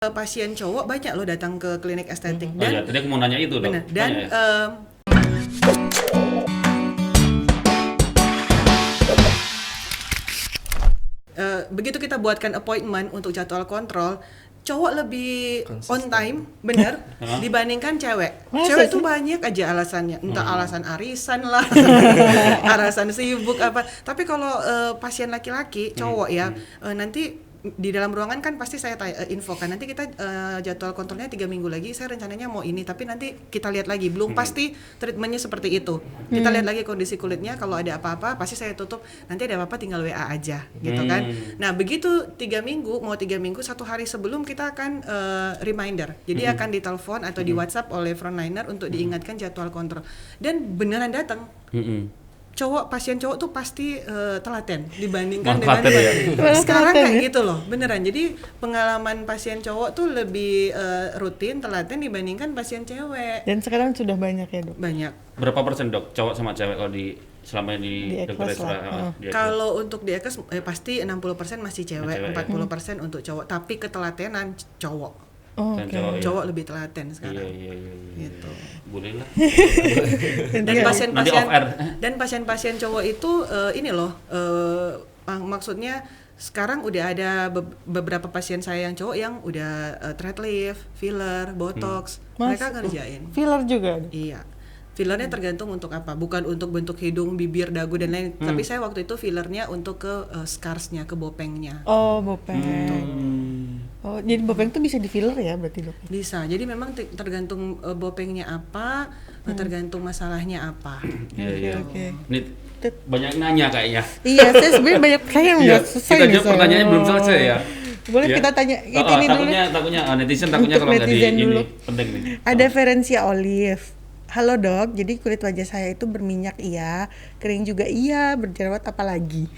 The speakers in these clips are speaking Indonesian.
pasien cowok banyak loh datang ke klinik estetik. Oh iya, tadi aku mau nanya itu dok. Benar. Dan Banyak ya? Begitu kita buatkan appointment untuk jadwal kontrol, cowok lebih on time, bener, dibandingkan cewek. Masa Cewek sih? tuh banyak aja alasannya, entah alasan arisan lah, alasan sibuk apa. Tapi kalau pasien laki-laki, cowok ya, nanti di dalam ruangan kan pasti saya infokan, nanti kita jadwal kontrolnya 3 minggu lagi, saya rencananya mau ini, tapi nanti kita lihat lagi, belum pasti treatmentnya seperti itu. Kita lihat lagi kondisi kulitnya, kalau ada apa-apa pasti saya tutup, nanti ada apa-apa tinggal WA aja gitu kan. Nah begitu 3 minggu, mau 3 minggu, 1 hari sebelum kita akan reminder, jadi akan ditelepon atau di WhatsApp oleh frontliner untuk diingatkan jadwal kontrol, dan beneran datang. Pasien cowok tuh pasti telaten dibandingkan dengan sekarang Telaten, kayak ya? gitu loh, beneran. Jadi pengalaman pasien cowok tuh lebih rutin, telaten dibandingkan pasien cewek. Dan sekarang sudah banyak ya dok? Banyak. Berapa persen dok cowok sama cewek kalau di selama ini Di dokter Eklas Esra? lah. Di Eklas? Kalau untuk di Ekes pasti 60% masih cewek, Cewek, ya. 40% untuk cowok. Tapi ketelatenan cowok. Oh, Dan oke. cowok, ya? Cowok lebih telaten sekarang. Iya. Gitu. Boleh lah. Dan Iya. Nanti off air. dan pasien-pasien cowok itu ini loh, maksudnya sekarang udah ada beberapa pasien saya yang cowok yang udah thread lift, filler, botox, mereka ngerjain. Filler juga? Dok? Iya. Fillernya tergantung untuk apa, bukan untuk bentuk hidung, bibir, dagu dan lain. Tapi saya waktu itu fillernya untuk ke scarsnya, ke bopengnya. Oh, bopeng. Oh, jadi bopeng tuh bisa di filler ya berarti dok? Bisa. Jadi memang tergantung bopengnya apa, tergantung masalahnya apa. Iya. Oke. Ini banyak nanya kayaknya. Iya, saya sebenarnya banyak saya yang Iya, nggak selesai. kita nih jawab soalnya. pertanyaannya belum selesai ya. Boleh Iya. kita tanya ini dulu. Takutnya netizen takutnya Untuk kalau nggak di netizen ini dulu. penting nih. Ada Ferencia Olive. Halo dok, jadi kulit wajah saya itu berminyak iya, kering juga iya, berjerawat apalagi.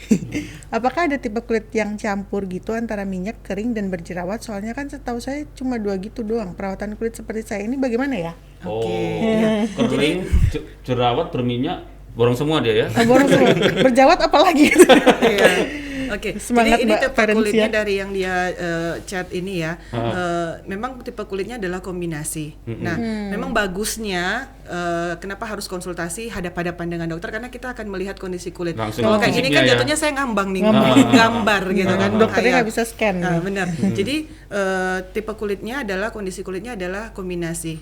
Apakah ada tipe kulit yang campur gitu antara minyak, kering, dan berjerawat? Soalnya kan setahu saya cuma 2 gitu doang. Perawatan kulit seperti saya ini bagaimana ya? Oh, Oke. kering, jerawat, berminyak, borong semua dia ya. Borong semua. Berjerawat apalagi? Iya. Oke, Semangat, jadi ini Mbak tipe Ferencia. kulitnya dari yang dia chat ini ya. Memang tipe kulitnya adalah kombinasi. Nah, memang bagusnya kenapa harus konsultasi hadap-hadapan dengan dokter, karena kita akan melihat kondisi kulit. Langsung Kalau kayak gini kan fisiknya ya. jatuhnya saya ngambang nih, gambar gitu kan. Dokternya Bahaya. nggak bisa scan. Nah, benar. Jadi tipe kulitnya adalah, kondisi kulitnya adalah kombinasi.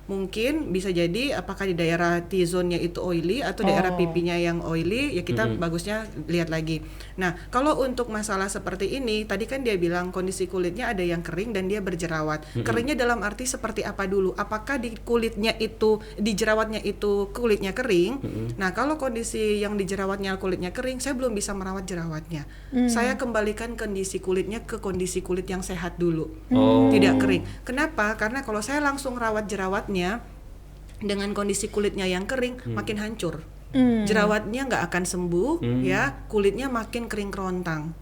Mungkin bisa jadi apakah di daerah T-zone-nya itu oily atau daerah pipinya yang oily, ya kita bagusnya lihat lagi. Nah, kalau untuk masalah seperti ini, tadi kan dia bilang kondisi kulitnya ada yang kering dan dia berjerawat. Keringnya dalam arti seperti apa dulu? Apakah di kulitnya itu, di jerawatnya itu kulitnya kering? Nah, kalau kondisi yang di jerawatnya kulitnya kering, saya belum bisa merawat jerawatnya. Saya kembalikan kondisi kulitnya ke kondisi kulit yang sehat dulu. Tidak kering. Kenapa? Karena kalau saya langsung rawat jerawatnya dengan kondisi kulitnya yang kering, makin hancur. Jerawatnya nggak akan sembuh, ya, kulitnya makin kering kerontang,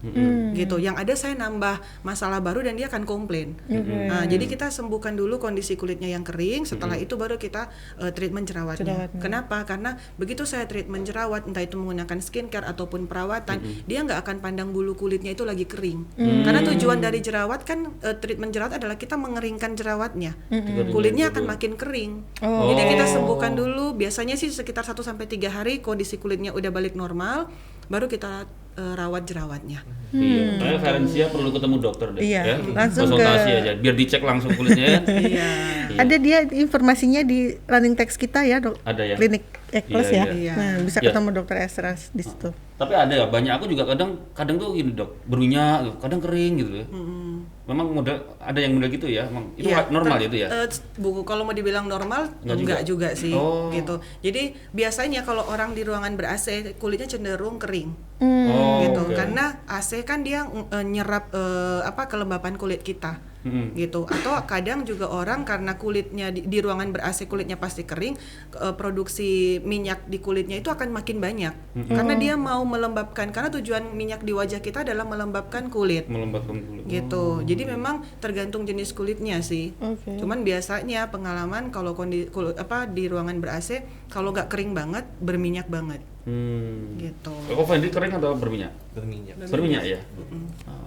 gitu. Yang ada saya nambah masalah baru dan dia akan komplain. Nah, jadi kita sembuhkan dulu kondisi kulitnya yang kering, setelah itu baru kita treatment jerawatnya. Kenapa? Karena begitu saya treatment jerawat, entah itu menggunakan skincare ataupun perawatan, dia nggak akan pandang bulu kulitnya itu lagi kering. Karena tujuan dari jerawat kan, treatment jerawat adalah kita mengeringkan jerawatnya, kulitnya akan makin kering. Jadi kita sembuhkan dulu, biasanya sih sekitar 1-3 hari kondisi kulitnya udah balik normal, baru kita rawat jerawatnya. Iya, makanya Ferencia perlu ketemu dokter deh. Iya, ya. langsung Konsultasi ke- aja, biar dicek langsung kulitnya ya. Iya. Ada dia informasinya di running text kita ya dok. Ada ya? Klinik Eklas Iya, ya. iya. Nah, bisa Iya. ketemu dokter Esra di situ. Tapi ada ya, banyak aku juga kadang tuh gini dok, berminyak, kadang kering gitu ya. Memang ada yang model gitu ya, emang itu Iya, normal itu ya. Bu, kalau mau dibilang normal, Enggak enggak juga sih, Oh. gitu. Jadi biasanya kalau orang di ruangan ber-AC, kulitnya cenderung kering, Oh, gitu. oke. Karena AC kan dia nyerap kelembapan kulit kita, gitu. Atau kadang juga orang karena kulitnya di ruangan ber-AC kulitnya pasti kering, produksi minyak di kulitnya itu akan makin banyak, karena dia mau melembabkan. Karena tujuan minyak di wajah kita adalah melembabkan kulit. Melembabkan kulit. Gitu. Jadi memang tergantung jenis kulitnya sih. Oke. Cuman biasanya pengalaman kalau di ruangan ber-AC, kalau nggak kering banget, berminyak banget. Gitu. Kok Fendi kering atau berminyak? Berminyak. Berminyak ya.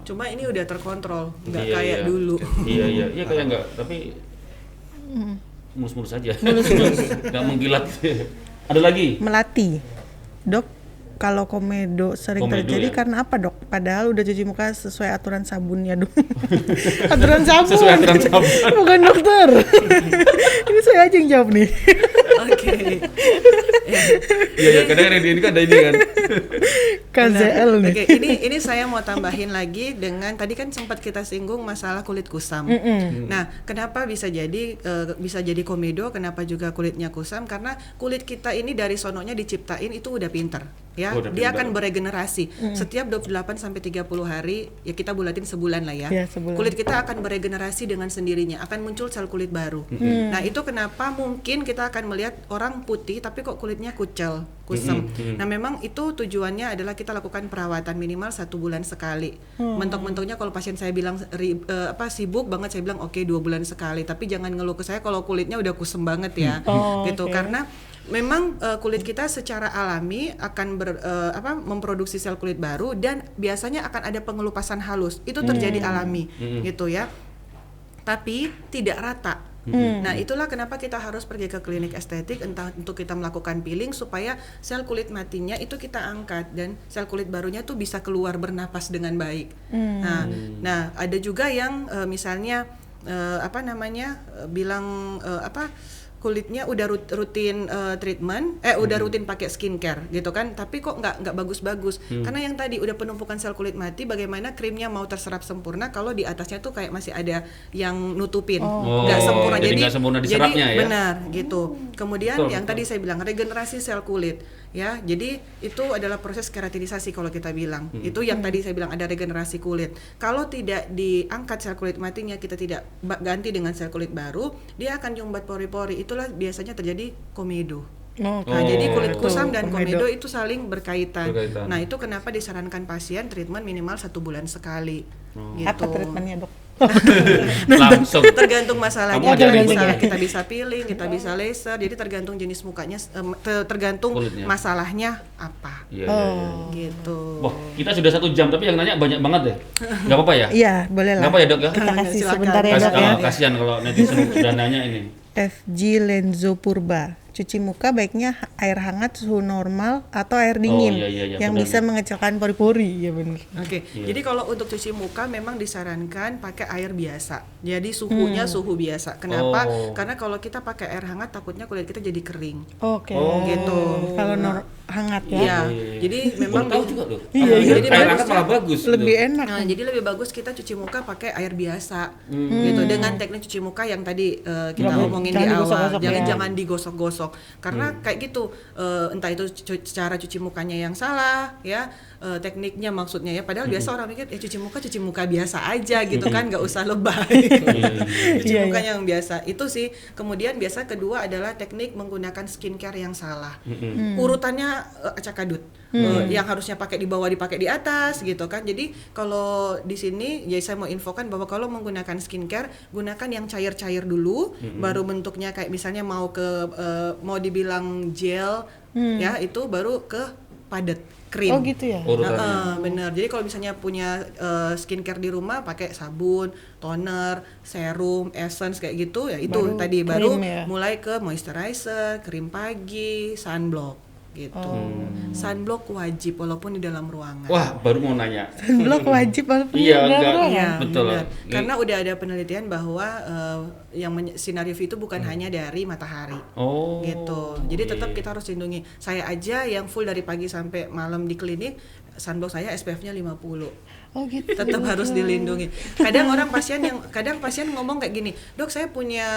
Cuma ini udah terkontrol, nggak Iya, kayak iya. dulu. Iya kayak enggak, tapi mulus-mulus aja. Nggak mengkilat. Ada lagi? Melati. Dok, kalau komedo sering Komedo terjadi ya? karena apa, Dok? Padahal udah cuci muka sesuai aturan sabunnya, Dok. Aturan sabun. Sesuai aturan sabun. Bukan dokter. Ini saya aja yang jawab nih. Oke. Ya. Iya, kadang ini kan ada ini kan. KZL nih. Oke, ini saya mau tambahin lagi dengan tadi kan sempat kita singgung masalah kulit kusam. Nah, kenapa bisa jadi komedo? Kenapa juga kulitnya kusam? Karena kulit kita ini dari sononya diciptain itu udah pinter, ya. Oh, udah Dia pinter. akan beregenerasi. Setiap 28 sampai 30 hari, ya kita bulatin sebulan lah ya. Ya, sebulan. Kulit kita akan beregenerasi dengan sendirinya, akan muncul sel kulit baru. Nah, itu kenapa mungkin kita akan melihat orang putih tapi kok kulitnya kucel, kusam. Nah, memang itu tujuannya adalah kita lakukan perawatan minimal 1 bulan sekali. Mentok-mentoknya kalau pasien saya bilang sibuk banget, saya bilang oke 2 bulan sekali, tapi jangan ngeluh ke saya kalau kulitnya udah kusam banget ya. Gitu. Oke. Karena memang kulit kita secara alami akan memproduksi sel kulit baru dan biasanya akan ada pengelupasan halus. Itu terjadi alami gitu ya. Tapi tidak rata. Nah, itulah kenapa kita harus pergi ke klinik estetik, entah untuk kita melakukan peeling supaya sel kulit matinya itu kita angkat dan sel kulit barunya tuh bisa keluar bernapas dengan baik. Nah, ada juga yang misalnya kulitnya udah rutin treatment, udah rutin pakai skincare gitu kan, tapi kok nggak bagus-bagus karena yang tadi udah penumpukan sel kulit mati. Bagaimana krimnya mau terserap sempurna kalau di atasnya tuh kayak masih ada yang nutupin, nggak sempurna. jadi nggak sempurna diserapnya ya. Benar gitu. Kemudian Betul, yang betul. tadi saya bilang regenerasi sel kulit ya, jadi itu adalah proses keratinisasi kalau kita bilang. Itu yang tadi saya bilang ada regenerasi kulit. Kalau tidak diangkat sel kulit matinya, kita tidak ganti dengan sel kulit baru, dia akan nyumbat pori-pori. Itulah biasanya terjadi komedo. Nah, jadi kulit kusam dan komedo itu saling berkaitan. Nah, itu kenapa disarankan pasien treatment minimal 1 bulan sekali. Gitu. Apa treatmentnya, Dok? Langsung. Tergantung masalahnya, Kamu ajarin kita bisa peeling, kita bisa laser. Jadi tergantung jenis mukanya, tergantung Kulitnya. masalahnya apa. Iya, iya, iya. Gitu. Wah, kita sudah 1 jam tapi yang nanya banyak banget deh. Nggak apa-apa ya? Iya, boleh lah. Nggak apa ya, Dok ya? Kita kasih Silakan. sebentar ya, Dok ya. Kasihan kalau netizen udah nanya ini. FG Lenzo Purba. Cuci muka baiknya air hangat suhu normal atau air dingin iya, yang benar. bisa mengecilkan pori-pori. Ya benar. Oke, Iya. jadi kalau untuk cuci muka memang disarankan pakai air biasa. Jadi suhunya suhu biasa. Kenapa? Oh. Karena kalau kita pakai air hangat takutnya kulit kita jadi kering. Oke. Gitu. Kalau hangat ya. Iya. Jadi memang Baru tahu juga tuh. Iya, iya. Jadi air hangat malah bagus. Lebih gitu. enak. Nah, jadi lebih bagus kita cuci muka pakai air biasa, gitu. Dengan teknik cuci muka yang tadi kita omongin di jangan awal, digosok-gosok ya. jangan digosok-gosok, karena kayak gitu, entah itu cara cuci mukanya yang salah, ya, tekniknya maksudnya ya. Padahal biasa orang mikir, cuci muka biasa aja, gitu kan, nggak usah lebay. Cuci Iya, mukanya yang biasa, itu sih. Kemudian biasa kedua adalah teknik menggunakan skincare yang salah. Urutannya acak-adut. Yang harusnya pakai di bawah dipakai di atas gitu kan. Jadi kalau di sini ya saya mau infokan bahwa kalau menggunakan skincare, gunakan yang cair-cair dulu, baru bentuknya kayak misalnya mau dibilang gel ya, itu baru ke padat krim. Oh gitu ya. Urutannya. Bener. Jadi kalau misalnya punya skincare di rumah, pakai sabun, toner, serum, essence kayak gitu ya, itu Baru tadi krim baru ya? mulai ke moisturizer, krim pagi, sunblock gitu. Sunblock wajib walaupun di dalam ruangan. Wah, baru mau nanya. Blok wajib walaupun Iya, di dalam enggak. ruangan. Iya, Betul. benar. Karena udah ada penelitian bahwa yang sinar UV itu bukan hanya dari matahari. Oh. Gitu. Jadi tetap iya. kita harus lindungi. Saya aja yang full dari pagi sampai malam di klinik, sunblock saya SPF-nya 50. Oh gitu. Tetap harus dilindungi. Kadang pasien ngomong kayak gini, "Dok, saya punya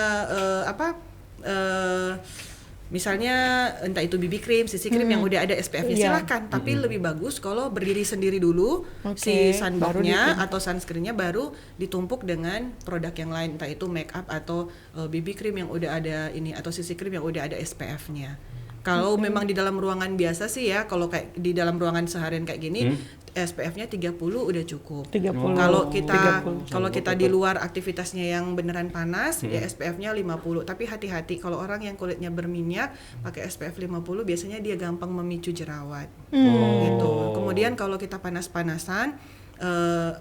misalnya entah itu BB cream, CC cream yang udah ada SPF-nya, Iya. silakan. Tapi lebih bagus kalau berdiri sendiri dulu, Oke, si baru sunblocknya ditumpuk. atau sunscreen-nya baru ditumpuk dengan produk yang lain, entah itu make up atau BB cream yang udah ada ini atau CC cream yang udah ada SPF-nya. Kalau memang di dalam ruangan biasa sih ya, kalau kayak di dalam ruangan seharian kayak gini, SPF-nya 30 udah cukup. 30. Kalau kita 30. kalau kita di luar aktivitasnya yang beneran panas, ya SPF-nya 50. Tapi hati-hati kalau orang yang kulitnya berminyak pakai SPF 50 biasanya dia gampang memicu jerawat. Gitu. Kemudian kalau kita panas-panasan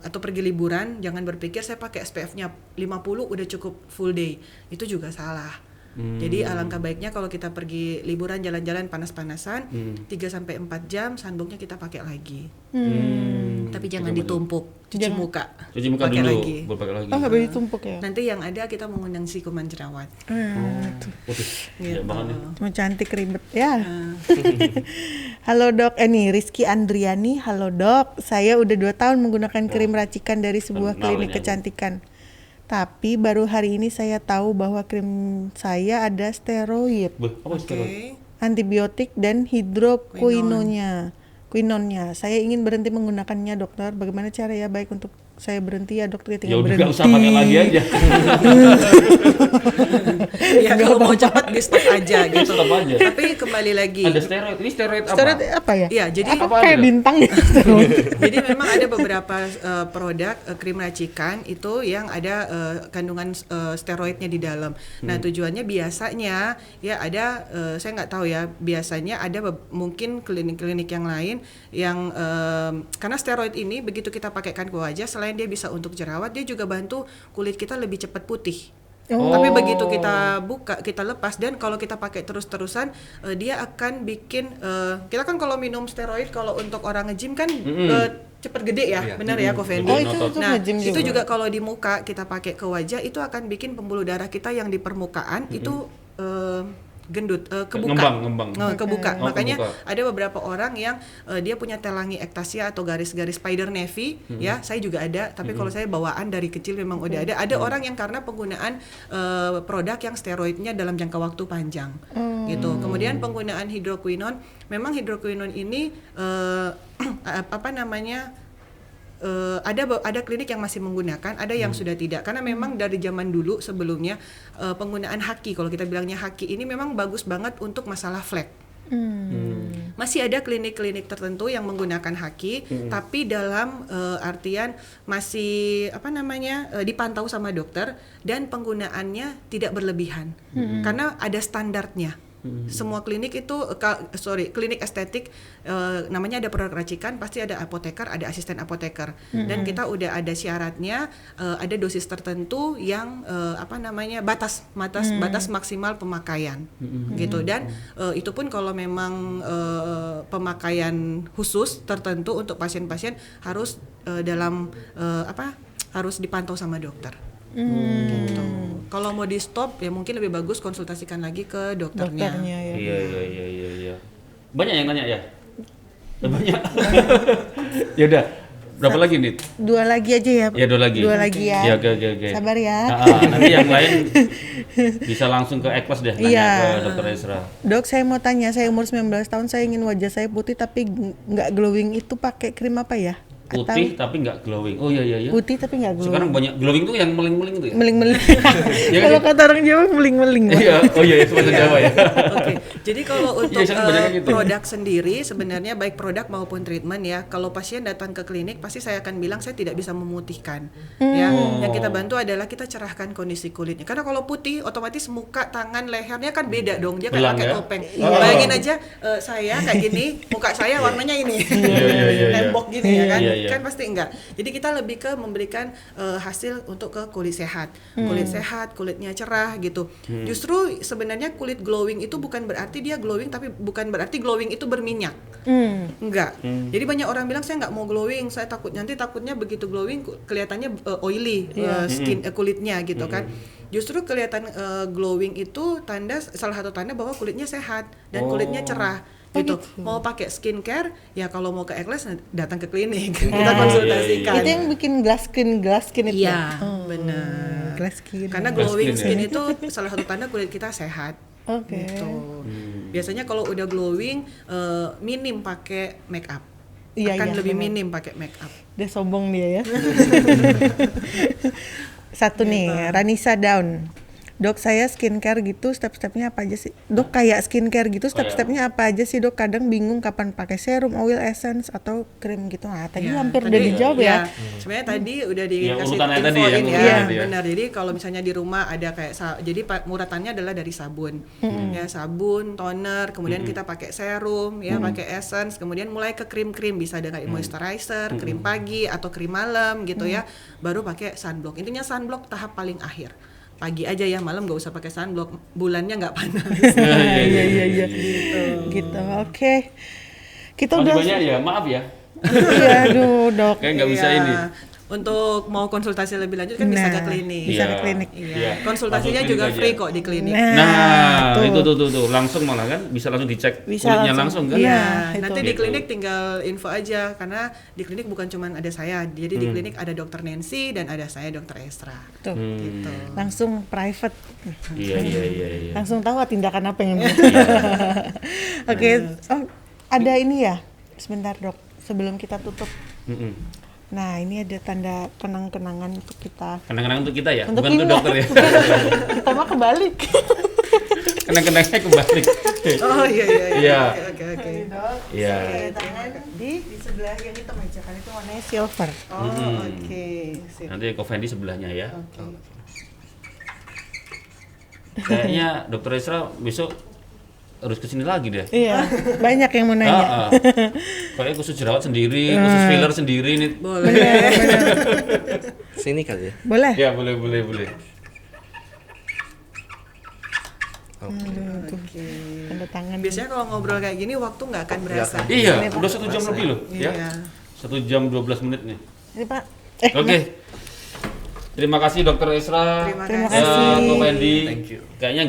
atau pergi liburan, jangan berpikir saya pakai SPF-nya 50 udah cukup full day. Itu juga salah. Jadi alangkah baiknya kalau kita pergi liburan jalan-jalan panas-panasan 3-4 jam sunblocknya kita pakai lagi. Tapi jangan ditumpuk, cuci muka. Cuci muka pakai dulu, lagi. baru pakai lagi. Oh, nggak boleh ditumpuk ya? Nanti yang ada kita mengundang si kuman jerawat. Waduh, Gitu. ya banget nih. Mau cantik ribet ya. Halo dok, nih Rizky Andriani. Halo dok, saya udah 2 tahun menggunakan krim racikan dari sebuah Kenal klinik ini aku. kecantikan. Tapi baru hari ini saya tahu bahwa krim saya ada steroid, Apa steroid? Oke. antibiotik dan hidroquinonnya. Saya ingin berhenti menggunakannya dokter. Bagaimana cara ya baik untuk saya berhenti ya dokter? Ya Tinggal udah berhenti. nggak usah pakai lagi aja. Ya kalau mau cepat di stop aja gitu. Stop aja. Tapi kembali lagi. Ada steroid. Ini steroid apa? Steroid apa ya? Iya, jadi Apa Apa kayak ada? bintang ya steroid? Jadi memang ada beberapa produk krim racikan itu yang ada kandungan steroidnya di dalam. Nah tujuannya biasanya ya ada saya nggak tahu ya, biasanya ada mungkin klinik-klinik yang lain yang karena steroid ini begitu kita pakaikan ke wajah, selain dia bisa untuk jerawat, dia juga bantu kulit kita lebih cepat putih. Tapi begitu kita buka, kita lepas, dan kalau kita pakai terus-terusan, dia akan bikin kita kan kalau minum steroid kalau untuk orang nge-gym kan cepet gede ya, benar ya Ko Fendi? Oh, itu Nah nge-gym itu juga. juga kalau di muka kita pakai ke wajah itu akan bikin pembuluh darah kita yang di permukaan itu gendut, kebuka. Ngembang. Kebuka. Oh, Makanya kebuka. ada beberapa orang yang dia punya telangi ektasia atau garis-garis spider navy, ya saya juga ada. Tapi kalau saya bawaan dari kecil memang udah ada. Ada orang yang karena penggunaan produk yang steroidnya dalam jangka waktu panjang, gitu. Kemudian penggunaan hidroquinon, memang hidroquinon ini apa namanya? Ada klinik yang masih menggunakan, ada yang sudah tidak, karena memang dari zaman dulu sebelumnya penggunaan haki, kalau kita bilangnya haki ini memang bagus banget untuk masalah flek. Masih ada klinik-klinik tertentu yang menggunakan haki, tapi dalam artian masih apa namanya dipantau sama dokter dan penggunaannya tidak berlebihan, karena ada standarnya. Semua klinik itu, klinik estetik namanya ada produk racikan, pasti ada apoteker, ada asisten apoteker, dan kita udah ada syaratnya, ada dosis tertentu yang apa namanya batas maksimal pemakaian, gitu. Dan itu pun kalau memang pemakaian khusus tertentu untuk pasien-pasien harus harus dipantau sama dokter. Gitu. Kalau mau di stop ya mungkin lebih bagus konsultasikan lagi ke dokternya. Ya. Iya. Banyak yang nanya ya? Banyak. Ya udah. Berapa lagi nih? 2 lagi aja ya. Ya 2 lagi. 2 lagi ya. Ya oke. Sabar ya. Nanti yang lain bisa langsung ke Eklas deh nanya Iya. ke Dokter Ezra. Dok, saya mau tanya, saya umur 19 tahun, saya ingin wajah saya putih tapi nggak glowing, itu pakai krim apa ya? Putih tapi nggak glowing. Oh iya. Putih tapi nggak glowing. Sekarang banyak glowing tuh yang meling-meling tuh ya. Meling-meling. Iya Kalau kan? kata orang Jawa meling-meling. Iya. Oh iya itu bahasa Jawa ya. Oke, jadi kalau untuk Iya, sekarang banyaknya gitu. produk sendiri sebenarnya baik produk maupun treatment ya, kalau pasien datang ke klinik pasti saya akan bilang saya tidak bisa memutihkan. Ya, yang kita bantu adalah kita cerahkan kondisi kulitnya. Karena kalau putih otomatis muka, tangan, lehernya kan beda dong. Dia kayak Belang pakai ya? topeng. Bayangin aja saya kayak gini, muka saya warnanya ini. Iya. Tembok gini ya kan. Iya. Kan pasti enggak. Jadi kita lebih ke memberikan hasil untuk ke kulit sehat. Kulit sehat, kulitnya cerah gitu. Justru sebenarnya kulit glowing itu bukan berarti dia glowing, tapi bukan berarti glowing itu berminyak. Enggak. Jadi banyak orang bilang saya nggak mau glowing, saya takutnya begitu glowing kelihatannya oily skin kulitnya gitu kan. Justru kelihatan glowing itu salah satu tanda bahwa kulitnya sehat dan kulitnya cerah. Gitu. Mau pakai skincare ya kalau mau ke Eklas datang ke klinik kita konsultasikan. Itu yang bikin glass skin itu. Iya, benar. Glass skin. Karena Glass glowing skin, skin itu salah satu tanda kulit kita sehat. Oke. Gitu. Biasanya kalau udah glowing minim pakai make up. Iya, Akan iya, lebih benar. minim pakai make up. Dia sombong dia ya. Satu nih, Ranisa Daun. Dok, saya skincare gitu, step-stepnya apa aja sih? Dok, kayak skincare gitu, step-stepnya apa aja sih, Dok? Kadang bingung kapan pakai serum, oil, essence, atau krim gitu. Nah, tadi Ya, hampir tadi, udah dijawab ya. Sebenarnya tadi udah Ya, dikasih urutannya tadi ya, infoin ya, urutannya tadi ya. benar. Jadi kalau misalnya di rumah ada kayak jadi urutannya adalah dari sabun, ya sabun, toner, kemudian kita pakai serum, ya pakai essence, kemudian mulai ke krim-krim, bisa ada kayak moisturizer, krim pagi atau krim malam gitu ya, baru pakai sunblock. Intinya sunblock tahap paling akhir. Pagi aja ya, malam nggak usah pakai sunblock, bulannya nggak panas. Iya. Gitu. Oke. Kita Masih udah banyak ya, maaf ya. Iya, aduh, Dok. Kayak nggak bisa Iya. ini. Untuk mau konsultasi lebih lanjut kan bisa ke Nah, klinik. bisa ke klinik. Iya. Konsultasinya Langsung juga klinik free aja. kok di klinik. Nah, tuh. itu tuh langsung malah kan bisa langsung dicek Bisa kulitnya langsung kan. Iya, Iya, itu. nanti di Gitu. klinik tinggal info aja karena di klinik bukan cuma ada saya, jadi di klinik ada dokter Nancy dan ada saya dokter Esra. Tuh. Gitu. Langsung private. Iya. Langsung tahu tindakan apa yang Oke, oh, ada ini ya. Sebentar, Dok. Sebelum kita tutup. Mm-mm. Nah, ini ada tanda kenang-kenangan untuk kita. Kenang-kenang untuk kita ya, Untuk bukan ini untuk dokter ya. Kita mah kebalik. Kenang-kenangnya kembali. Oh iya. Iya. Oke. Iya. Tangan di sebelah yang hitam aja kan itu warnanya silver. Oh, oke. Sip. Nanti Ko Fendi sebelahnya ya. Oke. Kayaknya dokter Esra besok harus kesini lagi deh. Iya, banyak yang mau nanya. Kayak khusus jerawat sendiri, khusus filler sendiri nih. Boleh. Sini kali ya. Boleh? Ya boleh. Oke. Tanda tangan. Biasanya kalau ngobrol kayak gini waktu nggak akan berasa. Iya, udah 1 jam lebih loh. Ya. Iya. 1 jam 12 menit nih. Ini, Pak. Oke. Terima kasih Dokter Esra. Terima kasih. Ko Fendi. Thank you. Kayaknya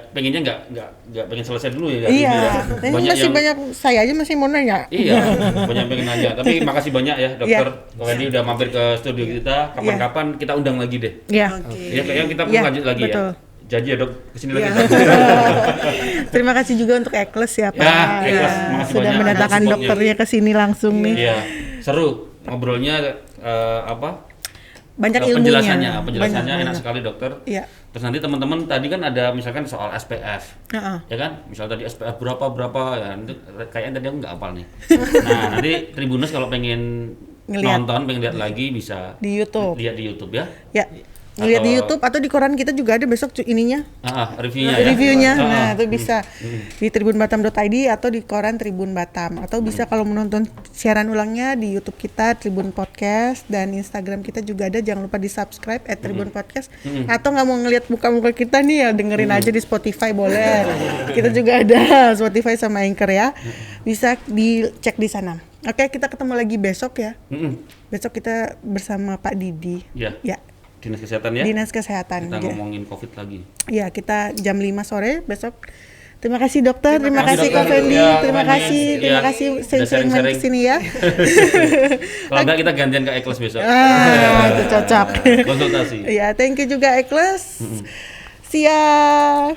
pengennya nggak pengen selesai dulu ya. Iya, Gitu ya. ini masih banyak, saya aja masih mau nanya. Iya, banyak yang pengen nanya. Tapi makasih banyak ya Dokter Iya. Ko Fendi udah mampir ke studio kita. Kapan-kapan kita undang lagi deh. Iya. Oke. Ya kayaknya kita perlu Iya, lanjut lagi betul. ya. Janji ya Dok, kesini lagi. Iya. Terima kasih juga untuk Ekles ya, Pak. Ya, Ekles, makasih Sudah banyak mendatangkan atas dokternya ke sini langsung nih. Iya, seru ngobrolnya Banyak ilmunya. penjelasannya Banyak. enak sekali dokter. Iya. Terus nanti teman-teman tadi kan ada misalkan soal SPF. Heeh. Ya kan? Misal tadi SPF berapa ya. Itu kayaknya tadi aku nggak hafal nih. Nah, nanti Tribuners kalau pengen Ngeliat. nonton, pengen lihat lagi bisa Di YouTube. lihat di YouTube ya. Ya. Ngeliat di Atau- YouTube atau di koran kita juga ada besok ininya. Reviewnya ya. Reviewnya. Ah, Nah, ah. itu bisa di tribunbatam.id atau di koran Tribun Batam atau bisa kalau menonton siaran ulangnya di YouTube kita Tribun Podcast dan Instagram kita juga ada, jangan lupa di-subscribe @Tribun Podcast. Atau nggak mau ngelihat muka-muka kita nih ya dengerin aja di Spotify boleh. Kita juga ada Spotify sama Anchor ya. Bisa dicek di sana. Oke, kita ketemu lagi besok ya. Besok kita bersama Pak Didi. Ya. Ya, Dinas Kesehatan ya. Dinas Kesehatan. Kita Ya. ngomongin COVID lagi. Ya, kita jam 5 sore besok. Terima kasih dokter, terima kasih, kasih Ko dokter. Fendi, Ya, terima Ko Fendi. kasih, terima Ya, kasih udah sering-sering main sharing-sharing. kesini ya. Kalau enggak kita gantian ke Ekles besok. Itu cocok. Konsultasi. Ya, thank you juga Ekles. See ya.